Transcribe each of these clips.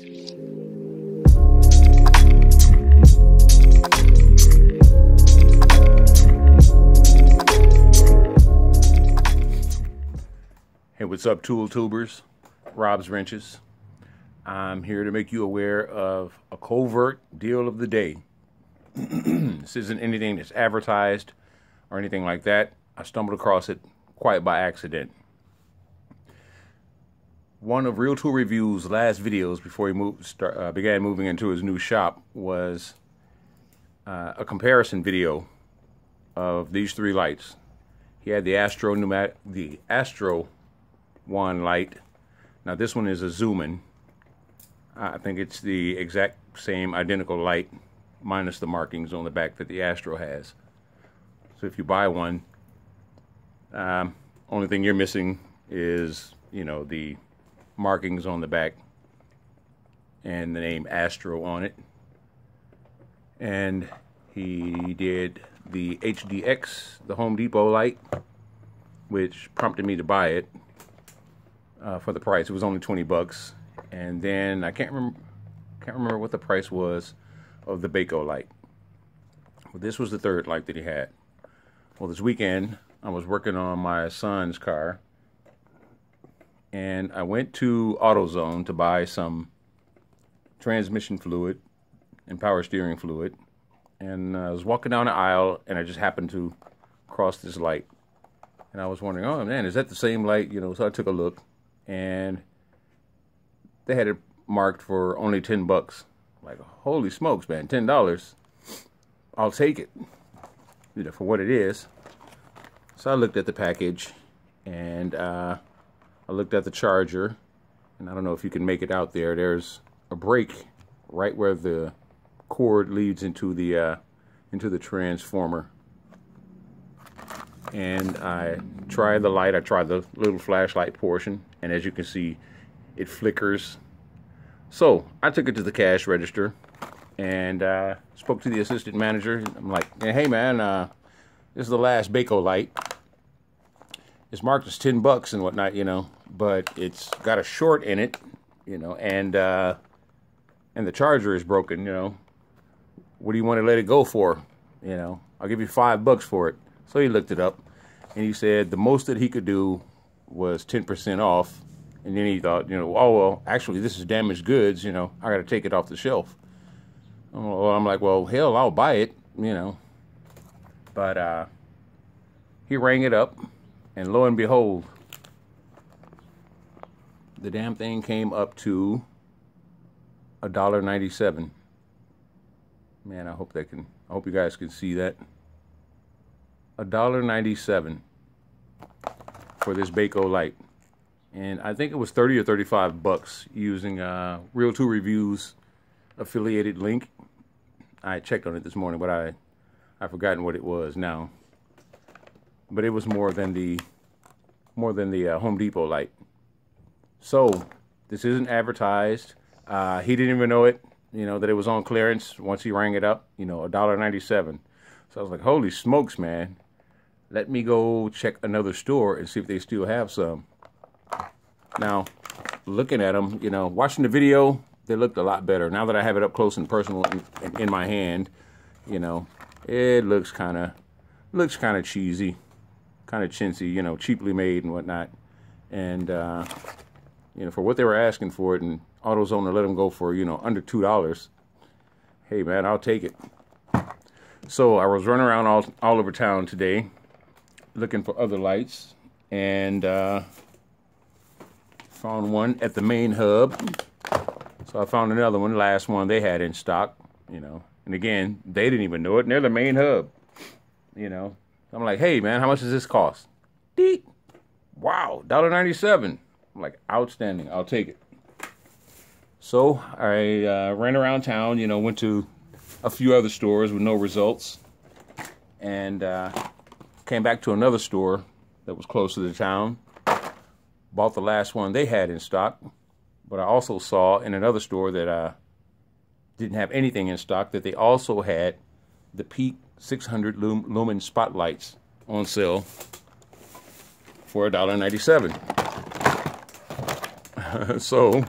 Hey, what's up, tool tubers? Rob's Wrenches. I'm here to make you aware of a covert deal of the day. This isn't anything that's advertised or anything like that. I stumbled across it quite by accident. One of Real Tool Review's last videos before he began moving into his new shop was a comparison video of these three lights. He had the Astro One light. Now this one is a zoom-in. I think it's the exact same identical light minus the markings on the back that the Astro has. So if you buy one, only thing you're missing is, you know, the markings on the back and the name Astro on it. And he did the HDX, the Home Depot light, which prompted me to buy it. For the price. It was only 20 bucks. And then I can't remember what the price was of the Bayco light. Well, this was the third light that he had. Well, this weekend I was working on my son's car, and I went to AutoZone to buy some transmission fluid and power steering fluid, and I was walking down the aisle and I just happened to cross this light, and I was wondering, oh man, is that the same light? You know, so I took a look, and they had it marked for only 10 bucks. Like, holy smokes, man, $10. I'll take it, you know, for what it is. So I looked at the package, and I looked at the charger, and I don't know if you can make it out there. There's a break right where the cord leads into the transformer. And I tried the light. I tried the little flashlight portion, and as you can see, it flickers. So I took it to the cash register and spoke to the assistant manager. I'm like, hey man, this is the last Bayco light. It's marked as 10 bucks and whatnot, you know, but it's got a short in it, you know, and the charger is broken, you know. What do you want to let it go for? You know, I'll give you $5 for it. So he looked it up, and he said the most that he could do was 10% off. And then he thought, you know, oh, well, actually, this is damaged goods, you know, I got to take it off the shelf. Well, I'm like, well, hell, I'll buy it, you know. But he rang it up, and lo and behold, the damn thing came up to $1.97. Man, I hope you guys can see that. $1.97 for this Bayco light, and I think it was 30 or 35 bucks using Real Tool Review's affiliated link. I checked on it this morning, but I've forgotten what it was now. But it was more than the Home Depot light. So this isn't advertised. He didn't even know it, you know, that it was on clearance. Once he rang it up, you know, $1.97. So I was like, holy smokes, man. Let me go check another store and see if they still have some. Now, looking at them, you know, watching the video, they looked a lot better. Now that I have it up close and personal in my hand, you know, it looks kind of cheesy, kind of chintzy, you know, cheaply made and whatnot. And, you know, for what they were asking for it, and AutoZone to let them go for, you know, under $2, hey, man, I'll take it. So I was running around all over town today, looking for other lights, and found one at the main hub. So I found another one, last one they had in stock, you know. And again, they didn't even know it, and they're the main hub, you know. I'm like, hey man, how much does this cost? Deet. Wow, $1.97. I'm like, outstanding, I'll take it. So I ran around town, you know, went to a few other stores with no results, and came back to another store that was close to the town, bought the last one they had in stock. But I also saw in another store that didn't have anything in stock, that they also had the Peak 600 lumen spotlights on sale for $1.97. So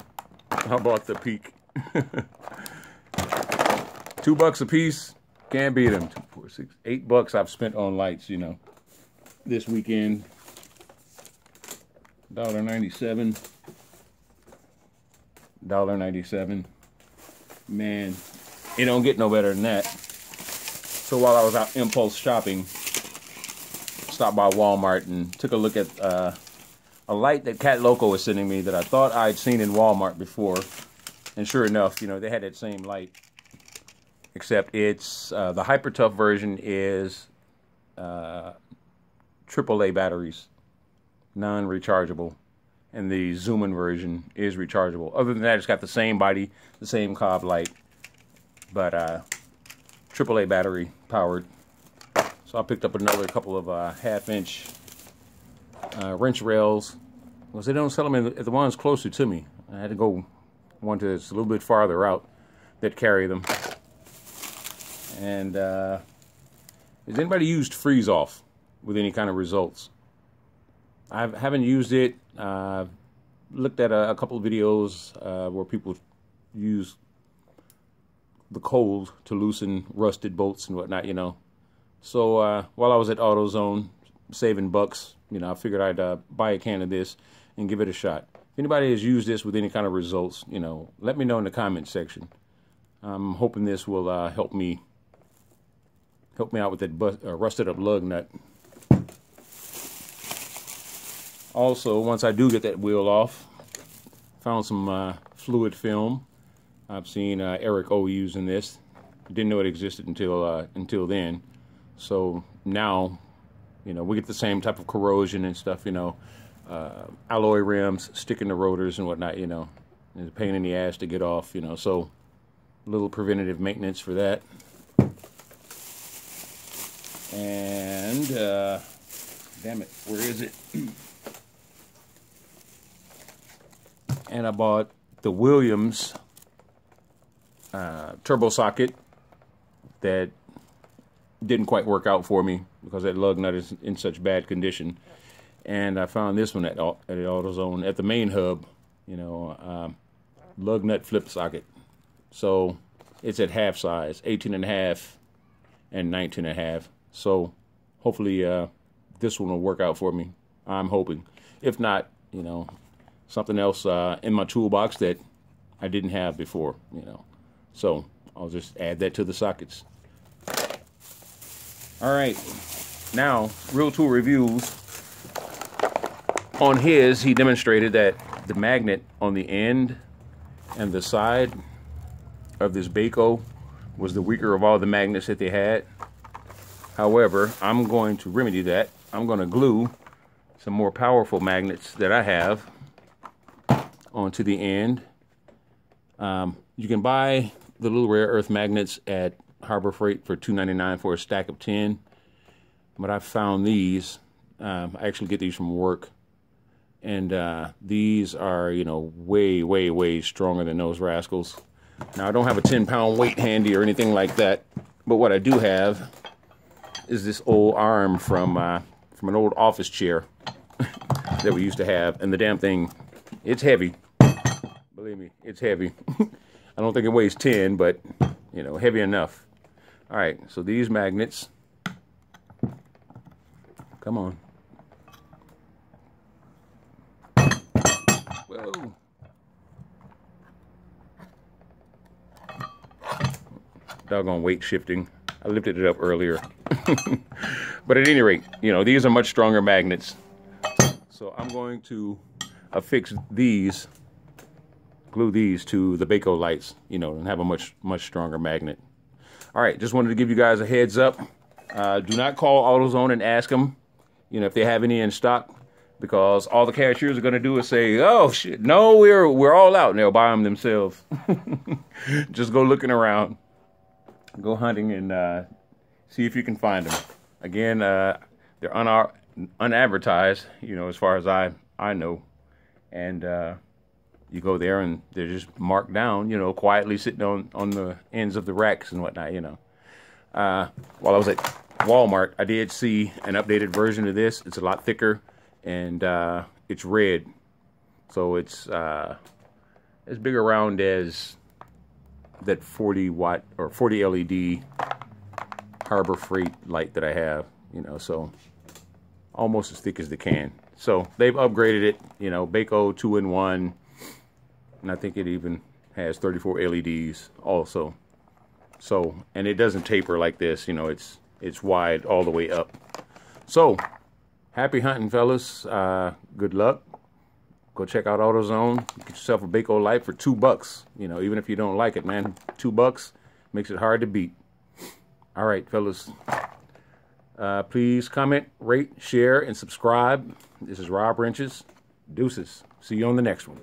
I bought the Peak $2 a piece, can't beat them. 2, 4, 6, $8 I've spent on lights, you know, this weekend. $1.97. $1.97. Man, it don't get no better than that. So while I was out impulse shopping, stopped by Walmart and took a look at a light that Cat Loco was sending me that I thought I'd seen in Walmart before. And sure enough, you know, they had that same light. Except it's, the Hyper Tough version is AAA batteries, non-rechargeable. And the zoom-in version is rechargeable. Other than that, it's got the same body, the same cob light, but AAA battery powered. So I picked up another couple of half-inch wrench rails. Because they don't sell them at the ones closer to me. I had to go one that's a little bit farther out that carry them. And has anybody used freeze off with any kind of results? I haven't used it. Looked at a couple of videos where people use the cold to loosen rusted bolts and whatnot, you know. So while I was at AutoZone saving bucks, you know, I figured I'd buy a can of this and give it a shot. If anybody has used this with any kind of results, you know, let me know in the comment section. I'm hoping this will help me out with that rusted up lug nut. Also, once I do get that wheel off, found some fluid film. I've seen Eric O using this. Didn't know it existed until then. So now, you know, we get the same type of corrosion and stuff, you know. Alloy rims sticking to rotors and whatnot, you know. It's a pain in the ass to get off, you know. So a little preventative maintenance for that. And damn it, where is it? And I bought the Williams turbo socket that didn't quite work out for me because that lug nut is in such bad condition. And I found this one at AutoZone at the main hub, you know, lug nut flip socket. So it's at half size, 18.5 and 19.5. So hopefully this one will work out for me. I'm hoping. If not, you know, something else in my toolbox that I didn't have before, you know. So I'll just add that to the sockets. All right, now Real Tool Reviews. On his, he demonstrated that the magnet on the end and the side of this Bayco was the weaker of all the magnets that they had. However, I'm going to remedy that. I'm going to glue some more powerful magnets that I have onto the end. You can buy the little rare earth magnets at Harbor Freight for $2.99 for a stack of 10. But I found these. I actually get these from work. And these are, you know, way, way, way stronger than those rascals. Now, I don't have a 10-pound weight handy or anything like that. But what I do have is this old arm from an old office chair that we used to have. And the damn thing, it's heavy. Believe me, it's heavy. I don't think it weighs 10, but, you know, heavy enough. All right, so these magnets, come on. Whoa. Doggone weight shifting. I lifted it up earlier. But at any rate, you know, these are much stronger magnets. So I'm going to affix these, glue these to the Bayco lights, you know, and have a much stronger magnet. All right, just wanted to give you guys a heads up. Do not call AutoZone and ask them, you know, if they have any in stock, because all the cashiers are going to do is say, "Oh shit, no, we're all out," and they'll buy them themselves. Just go looking around, go hunting, and see if you can find them. Again, they're unadvertised, you know, as far as I know, and you go there and they're just marked down, you know, quietly sitting on the ends of the racks and whatnot, you know. While I was at Walmart, I did see an updated version of this. It's a lot thicker, and it's red, so it's as big around as that 40 watt or 40 LED Harbor Freight light that I have, you know, so almost as thick as the can. So they've upgraded it, you know, Bayco 2-in-1, and I think it even has 34 LEDs also. So, and it doesn't taper like this, you know, it's wide all the way up. So, happy hunting, fellas. Good luck. Go check out AutoZone. Get yourself a Bayco light for $2. You know, even if you don't like it, man, $2 makes it hard to beat. All right, fellas. Please comment, rate, share, and subscribe. This is Rob Wrenches. Deuces. See you on the next one.